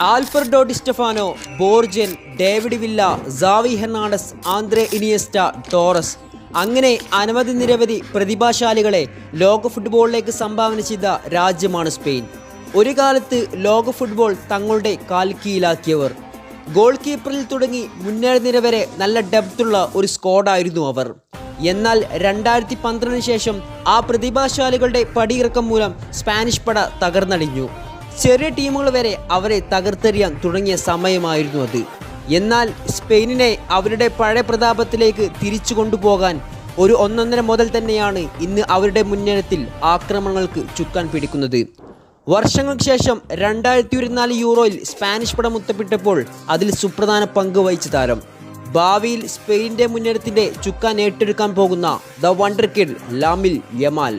Alfredo Di Stefano, Bojan, David Villa, Xavi Hernandez, Andres Iniesta, Torres അങ്ങനെ നിരവധി പ്രതിഭാശാലികളെ ലോക ഫുട്ബോളിലേക്ക് സംഭാവന ചെയ്ത രാജ്യമാണ് സ്പെയിൻ. ഒരു കാലത്ത് ലോക ഫുട്ബോൾ തങ്ങളുടെ കാൽക്കീഴിലാക്കിയവർ. ഗോൾ കീപ്പറിൽ തുടങ്ങി മുന്നേറുനിര വരെ നല്ല ഡെപ്തുള്ള ഒരു സ്ക്വാഡായിരുന്നു അവർ. എന്നാൽ 2012 ശേഷം ആ പ്രതിഭാശാലികളുടെ പടിയിറക്കം മൂലം സ്പാനിഷ് പട തകർന്നടിഞ്ഞു. ചെറിയ ടീമുകൾ വരെ അവരെ തകർത്തെറിയാൻ തുടങ്ങിയ സമയമായിരുന്നു അത്. എന്നാൽ സ്പെയിനിനെ അവരുടെ പഴയ പ്രതാപത്തിലേക്ക് തിരിച്ചു കൊണ്ടുപോകാൻ ഒരു 1.5 മുതൽ തന്നെയാണ് ഇന്ന് അവരുടെ മുന്നേറ്റത്തിൽ ആക്രമണങ്ങൾക്ക് ചുക്കാൻ പിടിക്കുന്നത്. വർഷങ്ങൾക്ക് ശേഷം 2024 യൂറോയിൽ സ്പാനിഷ് പട മുത്തപ്പെട്ടപ്പോൾ അതിൽ സുപ്രധാന പങ്ക് വഹിച്ച താരം. ഭാവിയിൽ സ്പെയിനിന്റെ മുന്നേറ്റത്തിന്റെ ചുക്കാൻ ഏറ്റെടുക്കാൻ പോകുന്ന the wonder kid Lamine Yamal.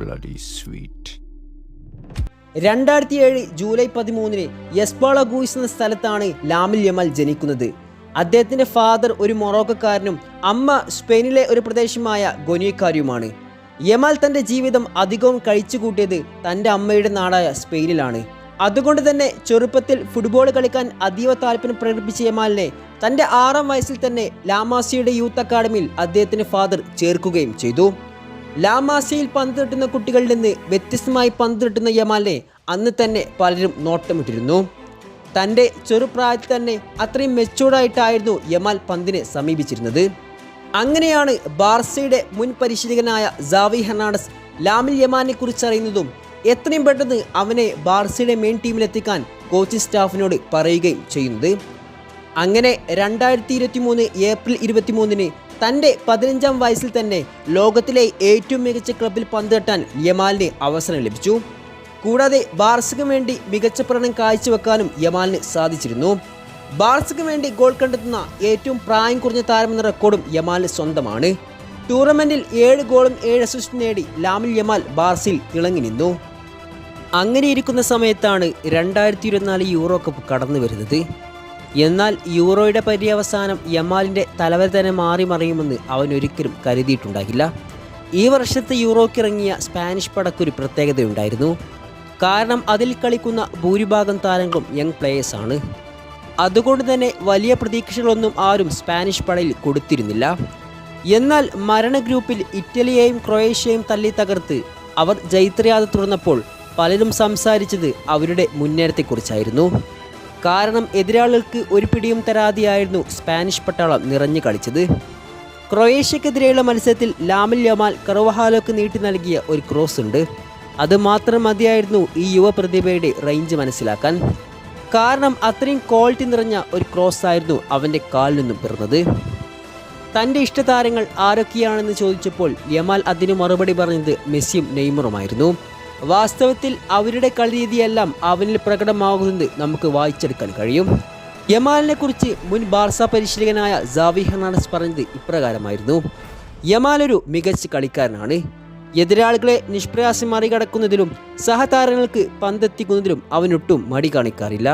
Bloody sweet. 2007 July 13 എസ്പാളഗൂസ് എന്ന സ്ഥലത്താണ് ലാമിൻ യമാൽ ജനിക്കുന്നത്. അദ്ദേഹത്തിന്റെ ഫാദർ ഒരു മൊറോക്കക്കാരനും അമ്മ സ്പെയിനിലെ ഒരു പ്രദേശമായ ഗൊനിയക്കാരിയുമാണ്. യമാൽ തന്റെ ജീവിതം അധികവും കഴിച്ചുകൂട്ടിയത് തന്റെ അമ്മയുടെ നാടായ സ്പെയിനിലാണ്. അതുകൊണ്ട് തന്നെ ചെറുപ്പത്തിൽ ഫുട്ബോൾ കളിക്കാൻ അതീവ താല്പര്യം പ്രകടിപ്പിച്ച യമാലിനെ തന്റെ 6-ാം വയസ്സിൽ തന്നെ ലാമാസിയുടെ യൂത്ത് അക്കാഡമിയിൽ അദ്ദേഹത്തിന്റെ ഫാദർ ചേർക്കുകയും ചെയ്തു. ലാമാസിയിൽ പന്ത് തട്ടുന്ന കുട്ടികളിൽ നിന്ന് വ്യത്യസ്തമായി പന്ത് തട്ടുന്ന യമാലിനെ അന്ന് തന്നെ പലരും നോട്ടമിട്ടിരുന്നു. തൻ്റെ ചെറുപ്രായത്തിൽ തന്നെ അത്രയും മെച്ചൂർഡായിട്ടായിരുന്നു യമാൽ പന്തിനെ സമീപിച്ചിരുന്നത്. അങ്ങനെയാണ് ബാർസയുടെ മുൻ പരിശീലകനായ സാവി ഹെർണാണ്ടസ് ലാമിൻ യമാലിനെ കുറിച്ച് അറിയുന്നതും എത്രയും പെട്ടെന്ന് അവനെ ബാർസയുടെ മെയിൻ ടീമിലെത്തിക്കാൻ കോച്ചിങ് സ്റ്റാഫിനോട് പറയുകയും ചെയ്യുന്നത്. അങ്ങനെ 2023 ഏപ്രിൽ 23 തൻ്റെ 15-ാം വയസ്സിൽ തന്നെ ലോകത്തിലെ ഏറ്റവും മികച്ച ക്ലബിൽ പന്ത് തട്ടാൻ യമാലിന് അവസരം ലഭിച്ചു. കൂടാതെ ബാർസയ്ക്ക് വേണ്ടി മികച്ച പ്രകടനം കാഴ്ചവെക്കാനും യമാലിന് സാധിച്ചിരുന്നു. ബാർസയ്ക്ക് വേണ്ടി ഗോൾ കണ്ടെത്തുന്ന ഏറ്റവും പ്രായം കുറഞ്ഞ താരമെന്ന റെക്കോർഡും യമാലിന് സ്വന്തമാണ്. ടൂർണമെന്റിൽ 7 ഗോളും 7 അസിസ്റ്റും നേടി ലാമിൻ യമാൽ ബാർസയിൽ തിളങ്ങി നിന്നു. അങ്ങനെയിരിക്കുന്ന സമയത്താണ് 2024 യൂറോ കപ്പ് കടന്നു വരുന്നത്. എന്നാൽ യൂറോയുടെ പര്യവസാനം യമാലിൻ്റെ തലവേദന മാറി മറിയുമെന്ന് അവൻ ഒരിക്കലും കരുതിയിട്ടുണ്ടാകില്ല. ഈ വർഷത്തെ യൂറോക്കിറങ്ങിയ സ്പാനിഷ് പടക്കൊരു പ്രത്യേകതയുണ്ടായിരുന്നു. കാരണം അതിൽ കളിക്കുന്ന ഭൂരിഭാഗം താരങ്ങളും യങ് പ്ലേയേഴ്സാണ്. അതുകൊണ്ട് തന്നെ വലിയ പ്രതീക്ഷകളൊന്നും ആരും സ്പാനിഷ് പടയിൽ കൊടുത്തിരുന്നില്ല. എന്നാൽ മരണ ഗ്രൂപ്പിൽ ഇറ്റലിയെയും ക്രൊയേഷ്യയും തല്ലി തകർത്ത് അവർ ജൈത്രയാത്ര തുടർന്നപ്പോൾ പലരും സംസാരിച്ചത് അവരുടെ മുന്നേറ്റത്തെക്കുറിച്ചായിരുന്നു. കാരണം എതിരാളികൾക്ക് ഒരു പിടിയും തരാതെയായിരുന്നു സ്പാനിഷ് പട്ടാളം നിറഞ്ഞു കളിച്ചത്. ക്രൊയേഷ്യക്കെതിരെയുള്ള മത്സരത്തിൽ ലാമിൻ യമാൽ കർവഹാലോക്ക് നീട്ടി നൽകിയ ഒരു ക്രോസ് ഉണ്ട്. അത് മാത്രം മതിയായിരുന്നു ഈ യുവ പ്രതിഭയുടെ റേഞ്ച് മനസ്സിലാക്കാൻ. കാരണം അത്രയും ക്വാളിറ്റി നിറഞ്ഞ ഒരു ക്രോസ് ആയിരുന്നു അവൻ്റെ കാലിൽ നിന്നും പിറന്നത്. തൻ്റെ ഇഷ്ടതാരങ്ങൾ ആരൊക്കെയാണെന്ന് ചോദിച്ചപ്പോൾ യമാൽ അതിന് മറുപടി പറഞ്ഞത് മെസ്സിയും നെയ്മറുമായിരുന്നു. വാസ്തവത്തിൽ അവരുടെ കളിരീതിയെല്ലാം അവനിൽ പ്രകടമാകുന്നത് നമുക്ക് വായിച്ചെടുക്കാൻ കഴിയും. യമാലിനെ കുറിച്ച് മുൻ ബാർസ പരിശീലകനായ സാവി ഹെർണാണ്ടസ് പറഞ്ഞത് ഇപ്രകാരമായിരുന്നു: യമാൽ ഒരു മികച്ച കളിക്കാരനാണ്. എതിരാളികളെ നിഷ്പ്രയാസം മറികടക്കുന്നതിലും സഹതാരങ്ങൾക്ക് പന്തെത്തിക്കുന്നതിലും അവനൊട്ടും മടി കാണിക്കാറില്ല.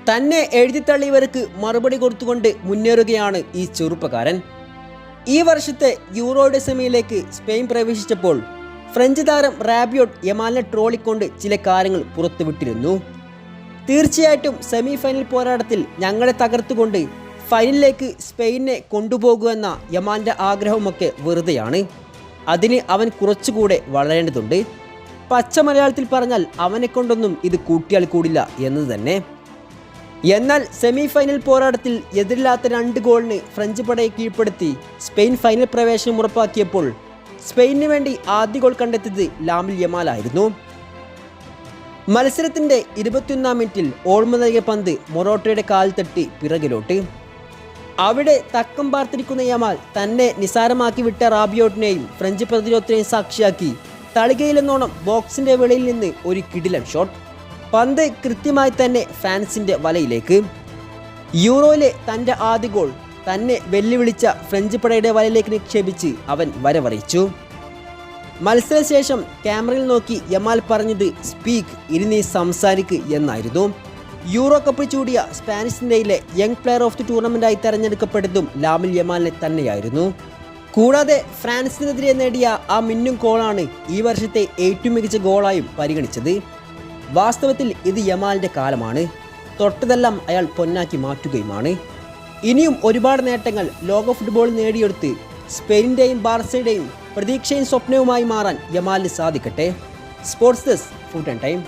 തന്നെ എഴുതിത്തള്ളിയവർക്ക് മറുപടി കൊടുത്തുകൊണ്ട് മുന്നേറുകയാണ് ഈ ചെറുപ്പക്കാരൻ. ഈ വർഷത്തെ യൂറോയുടെ സെമിയിലേക്ക് സ്പെയിൻ പ്രവേശിച്ചപ്പോൾ ഫ്രഞ്ച് താരം റാബിയോട്ട് യമാലിനെ ട്രോളിക്കൊണ്ട് ചില കാര്യങ്ങൾ പുറത്തുവിട്ടിരുന്നു. തീർച്ചയായിട്ടും സെമി ഫൈനൽ പോരാട്ടത്തിൽ ഞങ്ങളെ തകർത്തുകൊണ്ട് ഫൈനലിലേക്ക് സ്പെയിനെ കൊണ്ടുപോകുമെന്ന യമാലിൻ്റെ ആഗ്രഹമൊക്കെ വെറുതെയാണ്. അതിന് അവൻ കുറച്ചുകൂടെ വളരേണ്ടതുണ്ട്. പച്ച മലയാളത്തിൽ പറഞ്ഞാൽ അവനെ കൊണ്ടൊന്നും ഇത് കൂട്ടിയാൽ കൂടില്ല എന്നത് തന്നെ. എന്നാൽ സെമി ഫൈനൽ പോരാട്ടത്തിൽ എതിരില്ലാത്ത 2 ഗോളിന് ഫ്രഞ്ച് പടയെ കീഴ്പ്പെടുത്തി സ്പെയിൻ ഫൈനൽ പ്രവേശനം ഉറപ്പാക്കിയപ്പോൾ സ്പെയിനിന് വേണ്ടി ആദ്യ ഗോൾ കണ്ടെത്തിയത് ലാമിൻ യമാലായിരുന്നു. മത്സരത്തിന്റെ 21-ാം മിനിറ്റിൽ ഓൾമ നൽകിയ പന്ത് മൊറോട്ടയുടെ കാൽ തട്ടി പിറകിലോട്ട്. അവിടെ തക്കം പാർത്തിരിക്കുന്ന യമാൽ തന്നെ നിസാരമാക്കി വിട്ട റാബിയോട്ടിനെയും ഫ്രഞ്ച് പ്രതിരോധത്തിനെയും സാക്ഷിയാക്കി തളികയിലെന്നോണം ബോക്സിന്റെ വെളിയിൽ നിന്ന് ഒരു കിടിലൻ ഷോട്ട്. പന്ത് കൃത്യമായി തന്നെ ഫാൻസിന്റെ വലയിലേക്ക്. യൂറോയിലെ തൻ്റെ ആദ്യ ഗോൾ തന്നെ വെല്ലുവിളിച്ച ഫ്രഞ്ച് പടയുടെ വലയിലേക്ക് നിക്ഷേപിച്ച് അവൻ വരവറിയിച്ചു. മത്സരശേഷം ക്യാമറയിൽ നോക്കി യമാൽ പറഞ്ഞത് സ്പീക്ക്, ഇനി നീ സംസാരിക്ക് എന്നായിരുന്നു. യൂറോ കപ്പ് ചൂടിയ സ്പാനിഷിൻ്റെയിലെ യങ് പ്ലെയർ ഓഫ് ദി ടൂർണമെൻ്റായി തെരഞ്ഞെടുക്കപ്പെട്ടതും ലാമിൻ യമാലിനെ തന്നെയായിരുന്നു. കൂടാതെ ഫ്രാൻസിനെതിരെ നേടിയ ആ മിന്നും ഗോളാണ് ഈ വർഷത്തെ ഏറ്റവും മികച്ച ഗോളായും പരിഗണിച്ചത്. വാസ്തവത്തിൽ ഇത് യമാലിൻ്റെ കാലമാണ്. തൊട്ടതെല്ലാം അയാൾ പൊന്നാക്കി മാറ്റുകയുമാണ്. ഇനിയും ഒരുപാട് നേട്ടങ്ങൾ ലോക ഫുട്ബോളിൽ നേടിയെടുത്ത് സ്പെയിനിൻ്റെയും ബാർസയുടെയും പ്രതീക്ഷയും സ്വപ്നവുമായി മാറാൻ യമാലിന് സാധിക്കട്ടെ. Sports desk food and time.